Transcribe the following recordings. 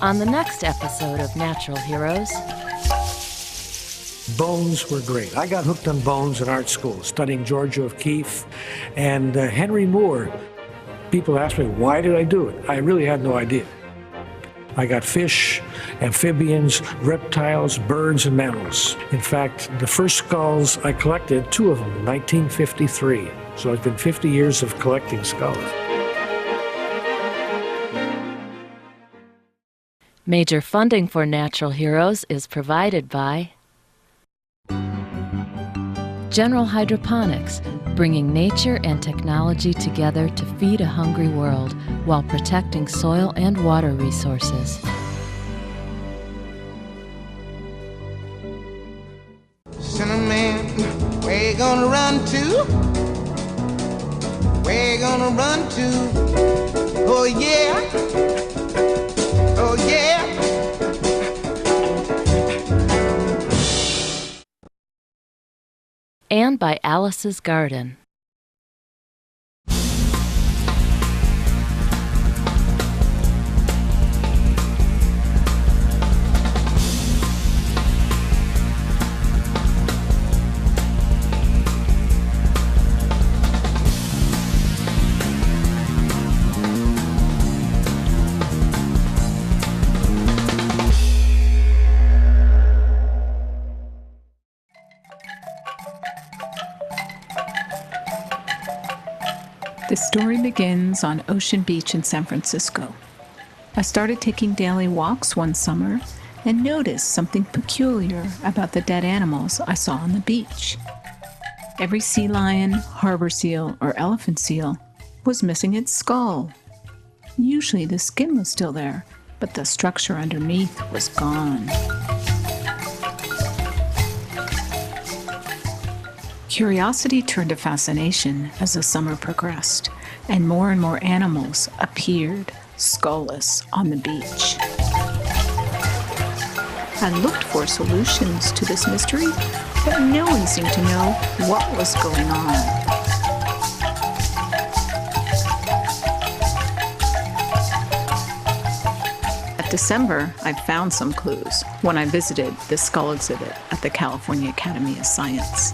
on the next episode of Natural Heroes. Bones were great. I got hooked on bones in art school, studying Georgia O'Keeffe and Henry Moore. People ask me, why did I do it? I really had no idea. I got fish, amphibians, reptiles, birds, and mammals. In fact, the first skulls I collected, 2 of them, in 1953. So it's been 50 years of collecting skulls. Major funding for Natural Heroes is provided by General Hydroponics, bringing nature and technology together to feed a hungry world while protecting soil and water resources. Cinnamon, where you gonna run to? Where you gonna run to? Oh yeah, oh yeah. And by Alice's Garden. The story begins on Ocean Beach in San Francisco. I started taking daily walks one summer and noticed something peculiar about the dead animals I saw on the beach. Every sea lion, harbor seal, or elephant seal was missing its skull. Usually the skin was still there, but the structure underneath was gone. Curiosity turned to fascination as the summer progressed, and more animals appeared, skullless, on the beach. I looked for solutions to this mystery, but no one seemed to know what was going on. At December, I found some clues when I visited the skull exhibit at the California Academy of Science.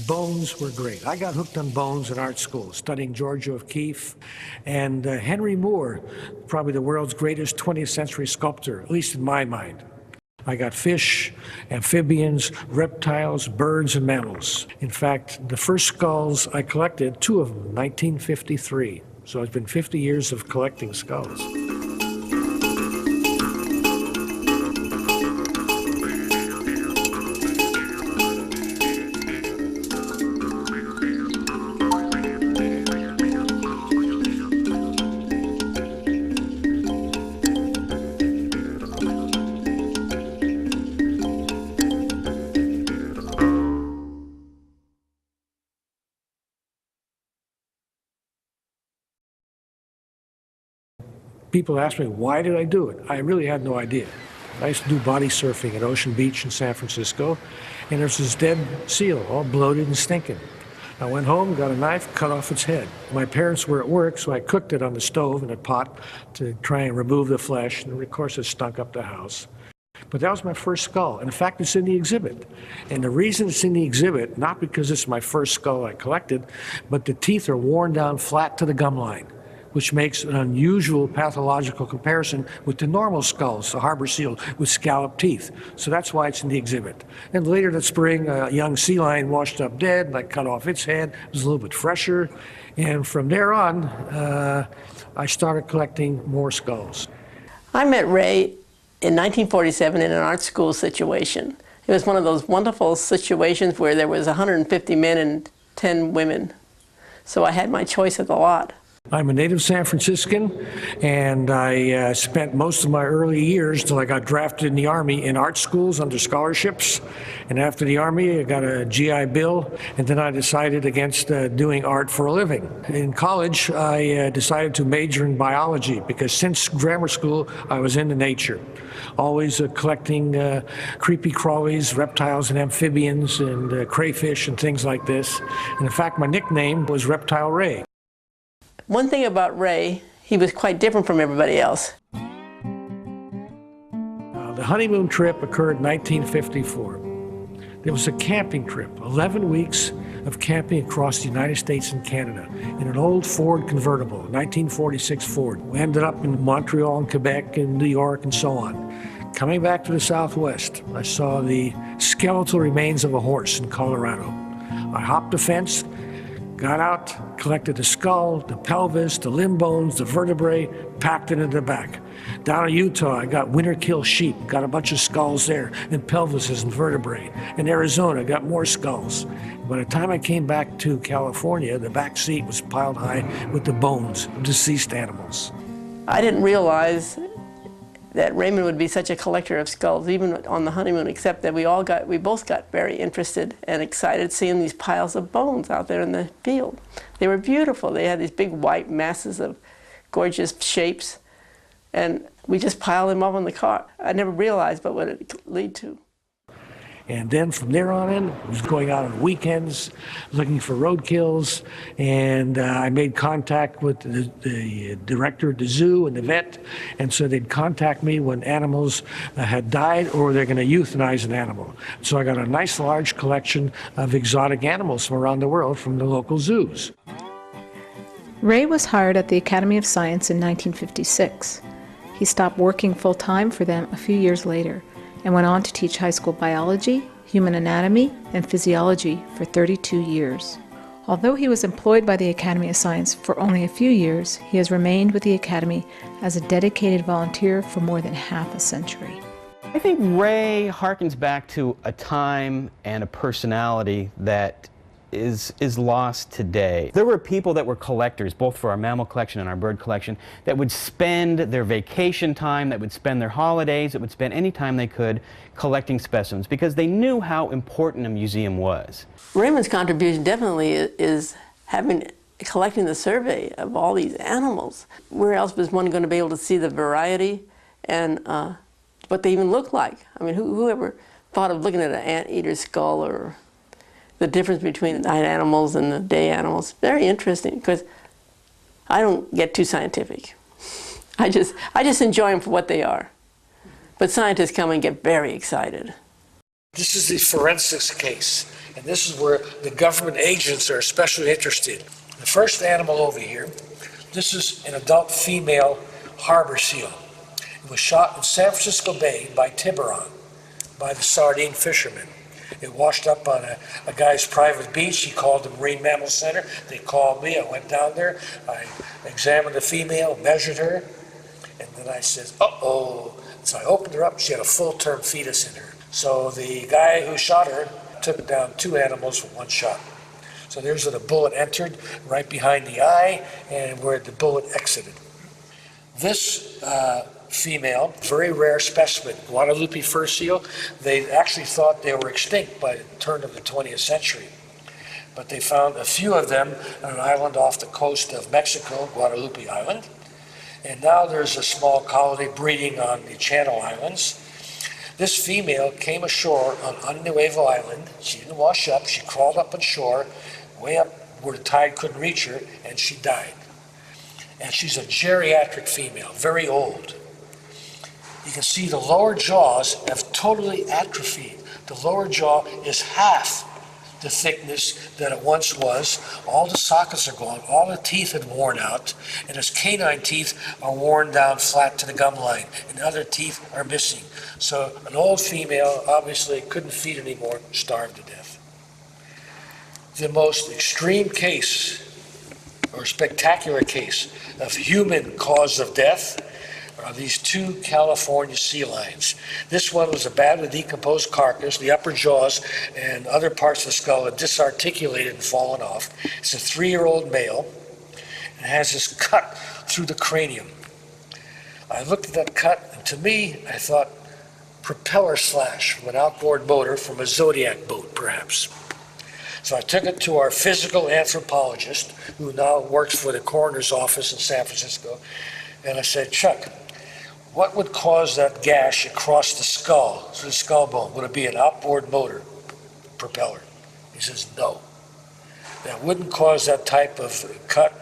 Bones were great. I got hooked on bones in art school, studying Georgia O'Keeffe and Henry Moore, probably the world's greatest 20th century sculptor, at least in my mind. I got fish, amphibians, reptiles, birds, and mammals. In fact, the first skulls I collected, 2 of them, in 1953. So it's been 50 years of collecting skulls. People ask me, why did I do it? I really had no idea. I used to do body surfing at Ocean Beach in San Francisco, and there's this dead seal, all bloated and stinking. I went home, got a knife, cut off its head. My parents were at work, so I cooked it on the stove in a pot to try and remove the flesh, and of course it stunk up the house. But that was my first skull, and in fact it's in the exhibit. And the reason it's in the exhibit, not because it's my first skull I collected, but the teeth are worn down flat to the gum line, which makes an unusual pathological comparison with the normal skulls, the harbor seal with scalloped teeth. So that's why it's in the exhibit. And later that spring, a young sea lion washed up dead, and I cut off its head. It was a little bit fresher. And from there on, I started collecting more skulls. I met Ray in 1947 in an art school situation. It was one of those wonderful situations where there was 150 men and 10 women. So I had my choice of the lot. I'm a native San Franciscan, and I spent most of my early years till I got drafted in the Army in art schools under scholarships. And after the Army, I got a GI Bill, and then I decided against doing art for a living. In college, I decided to major in biology because since grammar school, I was into nature. Always collecting creepy crawlies, reptiles and amphibians and crayfish and things like this. And in fact, my nickname was Reptile Ray. One thing about Ray, he was quite different from everybody else. The honeymoon trip occurred in 1954. It was a camping trip, 11 weeks of camping across the United States and Canada in an old Ford convertible, 1946 Ford. We ended up in Montreal and Quebec and New York and so on. Coming back to the Southwest, I saw the skeletal remains of a horse in Colorado. I hopped a fence, got out, collected the skull, the pelvis, the limb bones, the vertebrae, packed it in the back. Down in Utah, I got winter kill sheep, got a bunch of skulls there, and pelvises and vertebrae. In Arizona, I got more skulls. By the time I came back to California, the back seat was piled high with the bones of deceased animals. I didn't realize that Raymond would be such a collector of skulls, even on the honeymoon, except that we both got very interested and excited seeing these piles of bones out there in the field. They were beautiful. They had these big white masses of gorgeous shapes, and we just piled them up on the car. I never realized what it would lead to. And then from there on in, I was going out on weekends, looking for roadkills, and I made contact with the director of the zoo and the vet, and so they'd contact me when animals had died or they're going to euthanize an animal. So I got a nice large collection of exotic animals from around the world from the local zoos. Ray was hired at the Academy of Science in 1956. He stopped working full-time for them a few years later and went on to teach high school biology, human anatomy, and physiology for 32 years. Although he was employed by the Academy of Science for only a few years, he has remained with the Academy as a dedicated volunteer for more than half a century. I think Ray harkens back to a time and a personality that is lost today. There were people that were collectors, both for our mammal collection and our bird collection, that would spend their vacation time, that would spend their holidays, that would spend any time they could collecting specimens because they knew how important a museum was. Raymond's contribution definitely is collecting the survey of all these animals. Where else was one going to be able to see the variety and what they even look like? I mean, whoever thought of looking at an anteater skull or the difference between the night animals and the day animals? Very interesting, because I don't get too scientific. I just enjoy them for what they are. But scientists come and get very excited. This is the forensics case, and this is where the government agents are especially interested. The first animal over here, this is an adult female harbor seal. It was shot in San Francisco Bay by Tiburon, by the sardine fishermen. It washed up on a guy's private beach. He called the Marine Mammal Center. They called me. I went down there. I examined the female, measured her, and then I said, uh-oh. So I opened her up. She had a full-term fetus in her. So the guy who shot her took down 2 animals with 1 shot. So there's where the bullet entered, right behind the eye, and where the bullet exited. This female, very rare specimen, Guadalupe fur seal. They actually thought they were extinct by the turn of the 20th century. But they found a few of them on an island off the coast of Mexico, Guadalupe Island. And now there's a small colony breeding on the Channel Islands. This female came ashore on Nuevo Island. She didn't wash up. She crawled up on shore, way up where the tide couldn't reach her, and she died. And she's a geriatric female, very old. You can see the lower jaws have totally atrophied. The lower jaw is half the thickness that it once was. All the sockets are gone. All the teeth had worn out. And its canine teeth are worn down flat to the gum line. And the other teeth are missing. So an old female obviously couldn't feed anymore, starved to death. The most extreme case, or spectacular case, of human cause of death are these 2 California sea lions. This one was a badly decomposed carcass. The upper jaws and other parts of the skull had disarticulated and fallen off. It's a 3-year-old male and has this cut through the cranium. I looked at that cut, and to me, I thought propeller slash from an outboard motor from a Zodiac boat, perhaps. So I took it to our physical anthropologist, who now works for the coroner's office in San Francisco, and I said, Chuck, what would cause that gash across the skull, through the skull bone? Would it be an outboard motor propeller? He says, no. That wouldn't cause that type of cut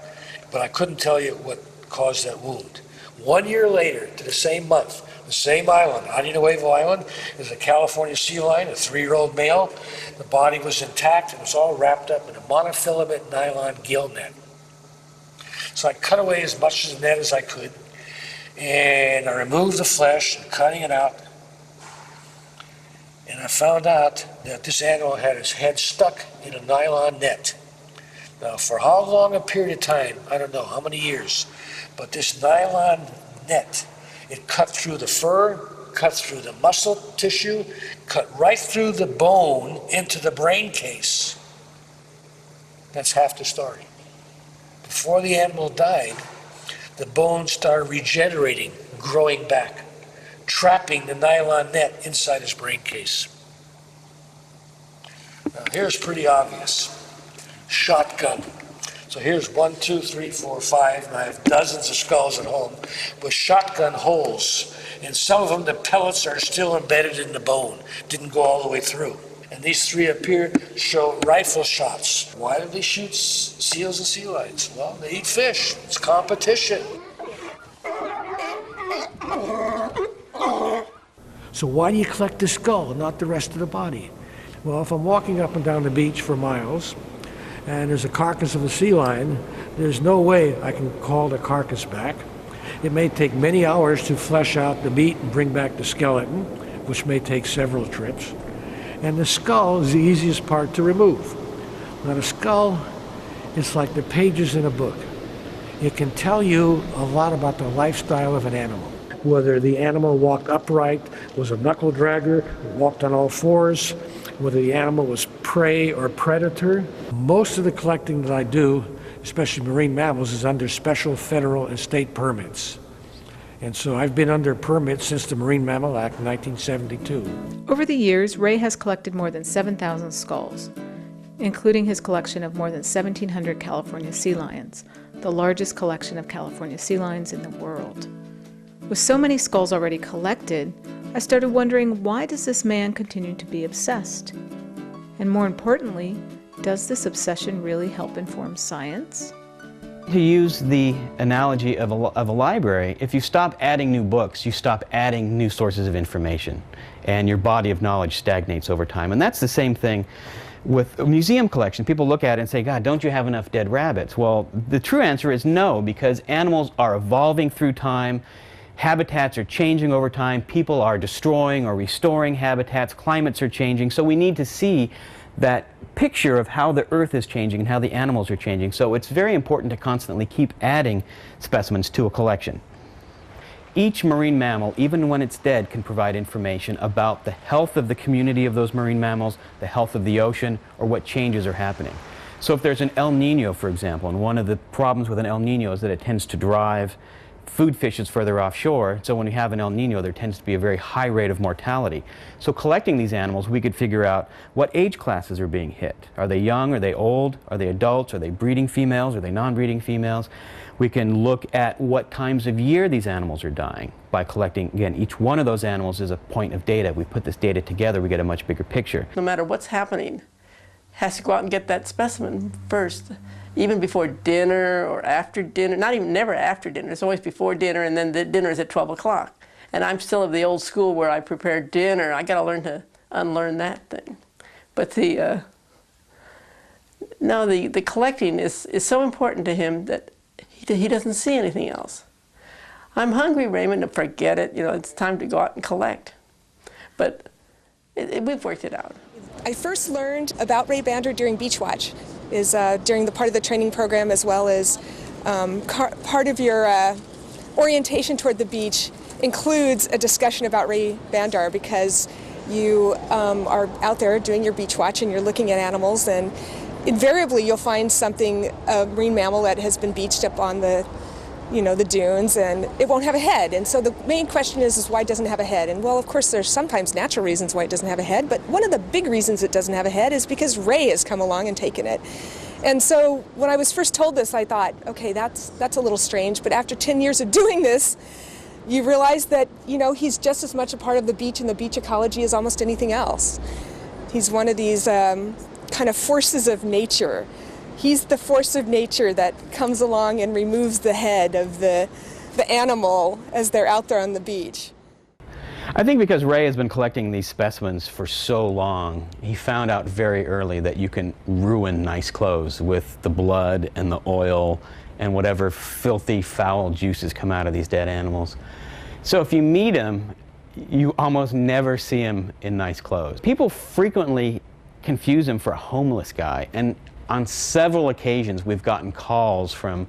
but I couldn't tell you what caused that wound. 1 year later, to the same month, the same island, Nuevo Island, there's a California sea lion, a 3-year-old male. The body was intact and it was all wrapped up in a monofilament nylon gill net. So I cut away as much of the net as I could, and I removed the flesh, and cutting it out. And I found out that this animal had his head stuck in a nylon net. Now, for how long a period of time, I don't know, how many years, but this nylon net, it cut through the fur, cut through the muscle tissue, cut right through the bone into the brain case. That's half the story. Before the animal died, the bone started regenerating, growing back, trapping the nylon net inside his brain case. Now here's pretty obvious. Shotgun. So here's 1, 2, 3, 4, 5, and I have dozens of skulls at home with shotgun holes. And some of them, the pellets are still embedded in the bone, didn't go all the way through. And these 3 up here show rifle shots. Why do they shoot seals and sea lions? Well, they eat fish. It's competition. So why do you collect the skull and not the rest of the body? Well, if I'm walking up and down the beach for miles, and there's a carcass of a sea lion, there's no way I can call the carcass back. It may take many hours to flesh out the meat and bring back the skeleton, which may take several trips. And the skull is the easiest part to remove. Now the skull is like the pages in a book. It can tell you a lot about the lifestyle of an animal. Whether the animal walked upright, was a knuckle dragger, walked on all fours, whether the animal was prey or predator. Most of the collecting that I do, especially marine mammals, is under special federal and state permits. And so I've been under permits since the Marine Mammal Act in 1972. Over the years, Ray has collected more than 7,000 skulls, including his collection of more than 1,700 California sea lions, the largest collection of California sea lions in the world. With so many skulls already collected, I started wondering, why does this man continue to be obsessed? And more importantly, does this obsession really help inform science? To use the analogy of a library, if you stop adding new books, you stop adding new sources of information, and your body of knowledge stagnates over time. And that's the same thing with a museum collection. People look at it and say, God, don't you have enough dead rabbits? Well, the true answer is no, because animals are evolving through time. Habitats are changing over time. People are destroying or restoring habitats. Climates are changing. So we need to see that picture of how the earth is changing and how the animals are changing. So it's very important to constantly keep adding specimens to a collection. Each marine mammal, even when it's dead, can provide information about the health of the community of those marine mammals, the health of the ocean, or what changes are happening. So if there's an El Nino, for example, and one of the problems with an El Nino is that it tends to drive food fishes further offshore, so when you have an El Nino, there tends to be a very high rate of mortality. So collecting these animals, we could figure out what age classes are being hit. Are they young? Are they old? Are they adults? Are they breeding females? Are they non-breeding females? We can look at what times of year these animals are dying by collecting, again, each one of those animals is a point of data. We put this data together, we get a much bigger picture. No matter what's happening, has to go out and get that specimen first. Even before dinner or after dinner, never after dinner, it's always before dinner, and then the dinner is at 12 o'clock. And I'm still of the old school where I prepare dinner. I gotta learn to unlearn that thing. But the collecting is so important to him that he doesn't see anything else. I'm hungry, Raymond, forget it, it's time to go out and collect. But we've worked it out. I first learned about Ray Bandar during Beach Watch. Is during the part of the training program, as well as part of your orientation toward the beach includes a discussion about Ray Bandar, because you are out there doing your beach watch and you're looking at animals, and invariably you'll find something, a marine mammal that has been beached up on the the dunes, and it won't have a head. And so the main question is why it doesn't have a head? And well, of course, there's sometimes natural reasons why it doesn't have a head, but one of the big reasons it doesn't have a head is because Ray has come along and taken it. And so when I was first told this, I thought, okay, that's a little strange, but after 10 years of doing this, you realize that, he's just as much a part of the beach and the beach ecology as almost anything else. He's one of these kind of forces of nature. He's the force of nature that comes along and removes the head of the animal as they're out there on the beach. I think because Ray has been collecting these specimens for so long, he found out very early that you can ruin nice clothes with the blood and the oil and whatever filthy, foul juices come out of these dead animals. So if you meet him, you almost never see him in nice clothes. People frequently confuse him for a homeless guy, and on several occasions we've gotten calls from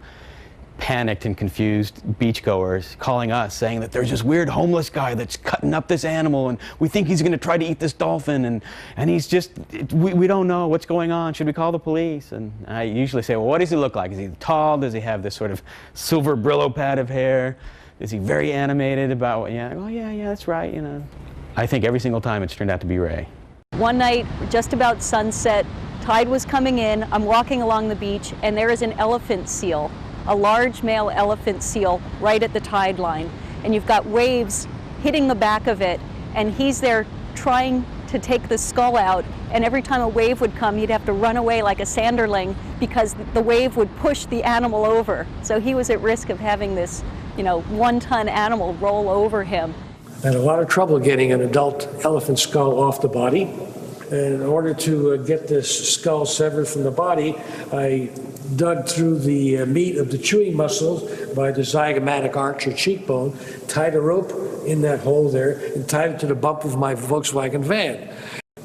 panicked and confused beachgoers calling us saying that there's this weird homeless guy that's cutting up this animal and we think he's going to try to eat this dolphin and he's just, we don't know what's going on. Should we call the police? And I usually say, well, what does he look like? Is he tall? Does he have this sort of silver Brillo pad of hair? Is he very animated about what, yeah, oh yeah, that's right, you know. I think every single time it's turned out to be Ray. One night, just about sunset, tide was coming in, I'm walking along the beach and there is an elephant seal, a large male elephant seal right at the tide line. And you've got waves hitting the back of it and he's there trying to take the skull out, and every time a wave would come he'd have to run away like a sanderling because the wave would push the animal over. So he was at risk of having this, you know, 1-ton animal roll over him. I had a lot of trouble getting an adult elephant skull off the body. And in order to get this skull severed from the body, I dug through the meat of the chewing muscles by the zygomatic arch or cheekbone, tied a rope in that hole there, and tied it to the bumper of my Volkswagen van.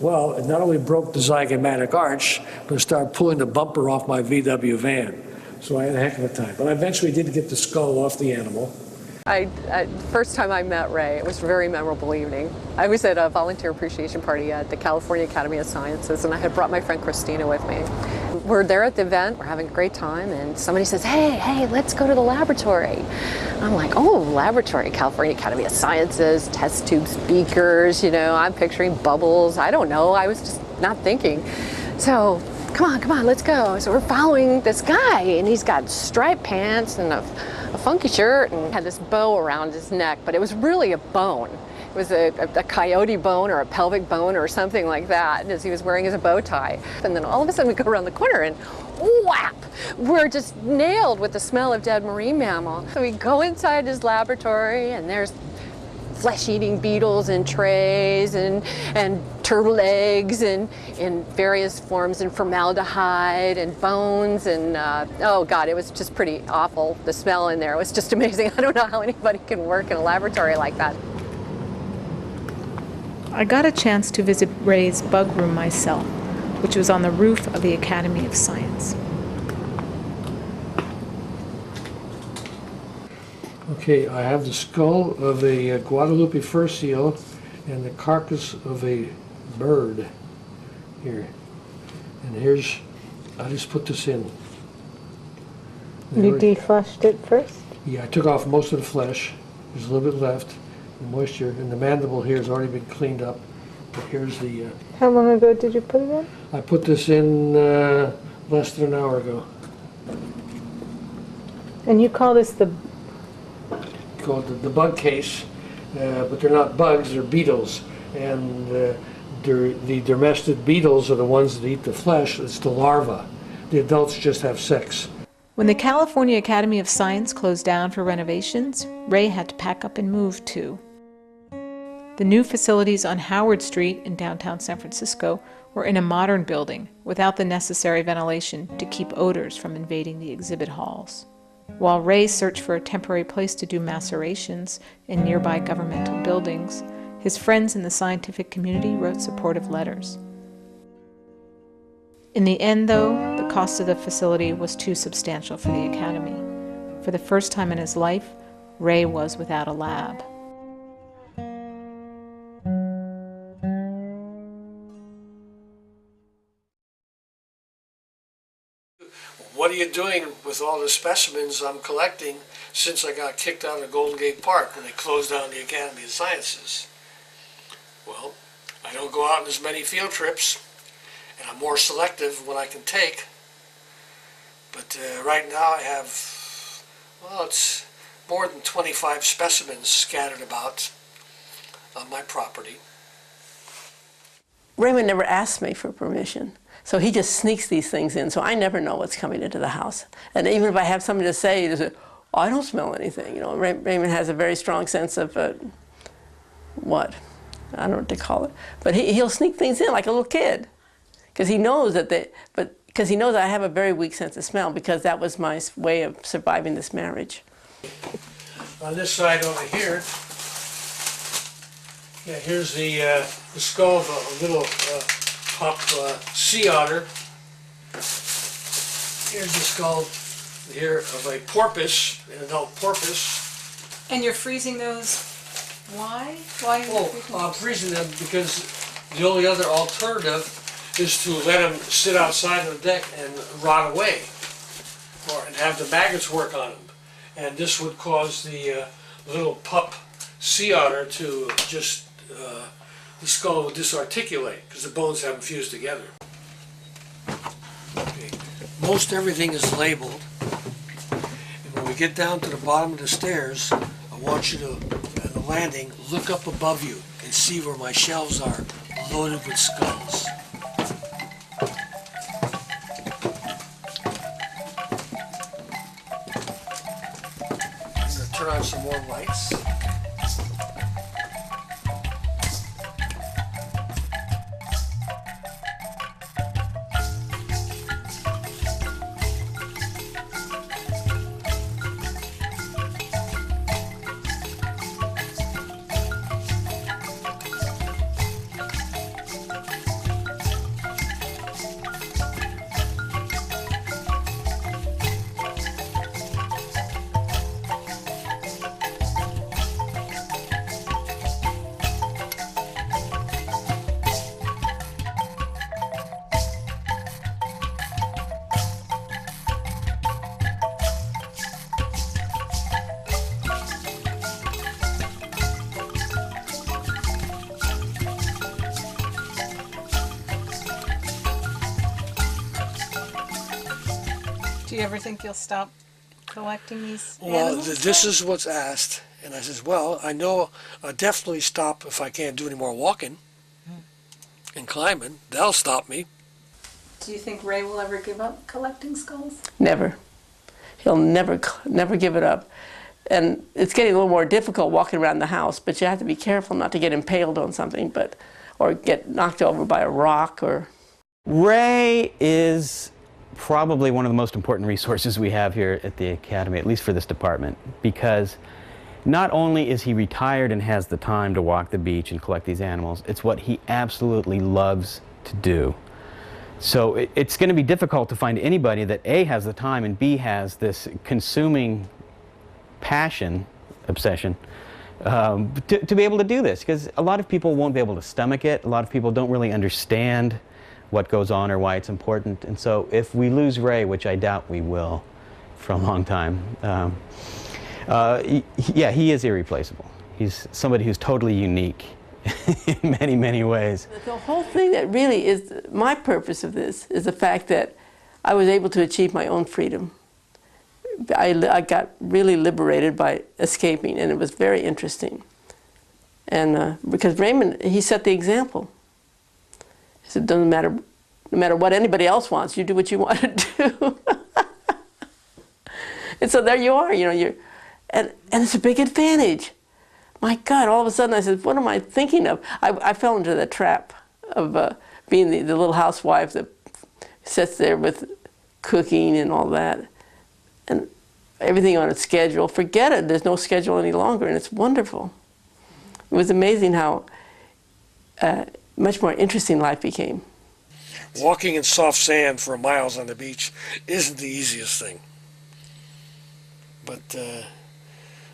Well, it not only broke the zygomatic arch, but it started pulling the bumper off my VW van. So I had a heck of a time. But I eventually did get the skull off the animal. First time I met Ray, it was a very memorable evening. I was at a volunteer appreciation party at the California Academy of Sciences, and I had brought my friend Christina with me. We're there at the event, we're having a great time, and somebody says, hey, let's go to the laboratory. I'm like, oh, laboratory, California Academy of Sciences, test tube speakers, you know, I'm picturing bubbles. I don't know, I was just not thinking. So, come on, let's go. So we're following this guy, and he's got striped pants and a funky shirt and had this bow around his neck, but it was really a bone. It was a coyote bone or a pelvic bone or something like that, as he was wearing his bow tie. And then all of a sudden we go around the corner and whap! We're just nailed with the smell of dead marine mammal. So we go inside his laboratory and there's flesh-eating beetles in trays and turtle eggs and in various forms and formaldehyde and bones and oh God, it was just pretty awful. The smell in there was just amazing. I don't know how anybody can work in a laboratory like that. I got a chance to visit Ray's bug room myself, which was on the roof of the Academy of Science. Okay, I have the skull of a Guadalupe fur seal and the carcass of a bird here. And here's, I just put this in. You defleshed it first? Yeah, I took off most of the flesh. There's a little bit left, the moisture, and the mandible here has already been cleaned up. But here's the... How long ago did you put it in? I put this in less than an hour ago. And you call this the... Called the bug case, but they're not bugs, they're beetles. And the dermestid beetles are the ones that eat the flesh. It's the larvae. The adults just have sex. When the California Academy of Science closed down for renovations, Ray had to pack up and move too. The new facilities on Howard Street in downtown San Francisco were in a modern building without the necessary ventilation to keep odors from invading the exhibit halls. While Ray searched for a temporary place to do macerations in nearby governmental buildings, his friends in the scientific community wrote supportive letters. In the end, though, the cost of the facility was too substantial for the Academy. For the first time in his life, Ray was without a lab. What are you doing with all the specimens I'm collecting since I got kicked out of Golden Gate Park when they closed down the Academy of Sciences? Well, I don't go out on as many field trips, and I'm more selective when I can take. But right now I have, well, it's more than 25 specimens scattered about on my property. Raymond never asked me for permission. So he just sneaks these things in, so I never know what's coming into the house. And even if I have something to say, oh, I don't smell anything. You know, Raymond has a very strong sense of what? I don't know what to call it. But he'll sneak things in like a little kid, because he knows that because he knows I have a very weak sense of smell, because that was my way of surviving this marriage. On this side over here, yeah, here's the skull of a little pup sea otter. Here's the skull here of a porpoise, an adult porpoise. And you're freezing those. Why? Why are you freezing I'm freezing them because the only other alternative is to let them sit outside on the deck and rot away, and have the maggots work on them. And this would cause the little pup sea otter to just, the skull would disarticulate because the bones haven't fused together. Okay. Most everything is labeled. And when we get down to the bottom of the stairs, I want you to, at the landing, look up above you and see where my shelves are loaded with skulls. I'm going to turn on some more lights. Do you ever think you'll stop collecting these Well, animals? this is what's asked, and I says, well, I know I'll definitely stop if I can't do any more walking and climbing. That'll stop me. Do you think Ray will ever give up collecting skulls? Never. He'll never give it up. And it's getting a little more difficult walking around the house, but you have to be careful not to get impaled on something, or get knocked over by a rock. Or Ray is probably one of the most important resources we have here at the Academy, at least for this department, because not only is he retired and has the time to walk the beach and collect these animals, it's what he absolutely loves to do. So it's going to be difficult to find anybody that A, has the time, and B, has this consuming passion, obsession, to be able to do this, because a lot of people won't be able to stomach it. A lot of people don't really understand what goes on or why it's important. And so if we lose Ray, which I doubt we will for a long time, yeah, he is irreplaceable. He's somebody who's totally unique in many, many ways. the whole thing that really is my purpose of this is the fact that I was able to achieve my own freedom. I got really liberated by escaping, and it was very interesting. And because Raymond, he set the example. He said, doesn't matter, no matter what anybody else wants, you do what you want to do. And so there you are, you know, and it's a big advantage. My God, all of a sudden I said, what am I thinking of? I fell into the trap of being the little housewife that sits there with cooking and all that. And everything on its schedule. Forget it, there's no schedule any longer, and it's wonderful. It was amazing how much more interesting life became. Walking in soft sand for miles on the beach isn't the easiest thing. But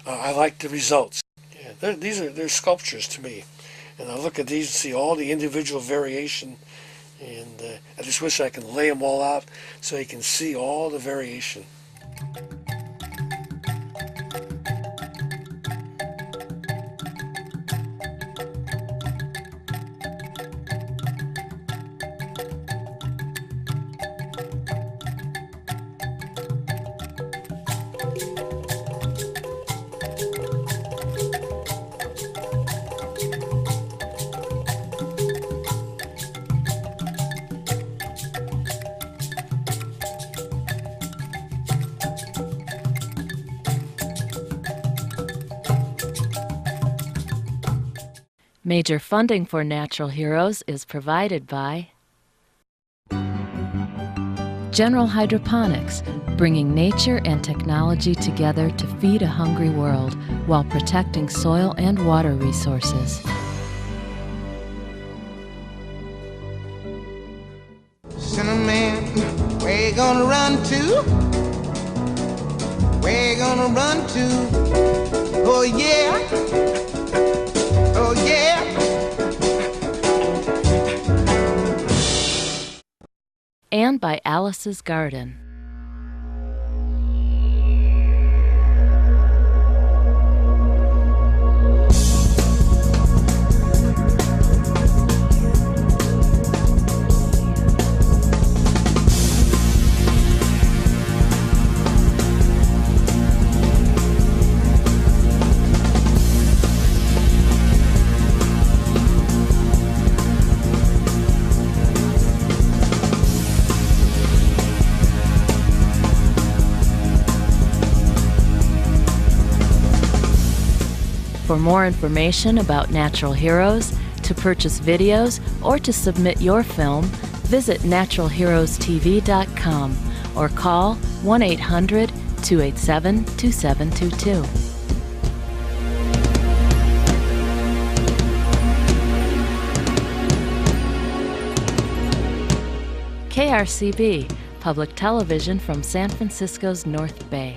I like the results. Yeah, they're sculptures to me. And I look at these and see all the individual variation, and I just wish I could lay them all out so you can see all the variation. Major funding for Natural Heroes is provided by General Hydroponics, bringing nature and technology together to feed a hungry world while protecting soil and water resources. Cinnamon, where you gonna run to? Where you gonna run to? Oh yeah, oh yeah. And by Alice's Garden. For more information about Natural Heroes, to purchase videos, or to submit your film, visit naturalheroestv.com or call 1-800-287-2722. KRCB, Public Television from San Francisco's North Bay.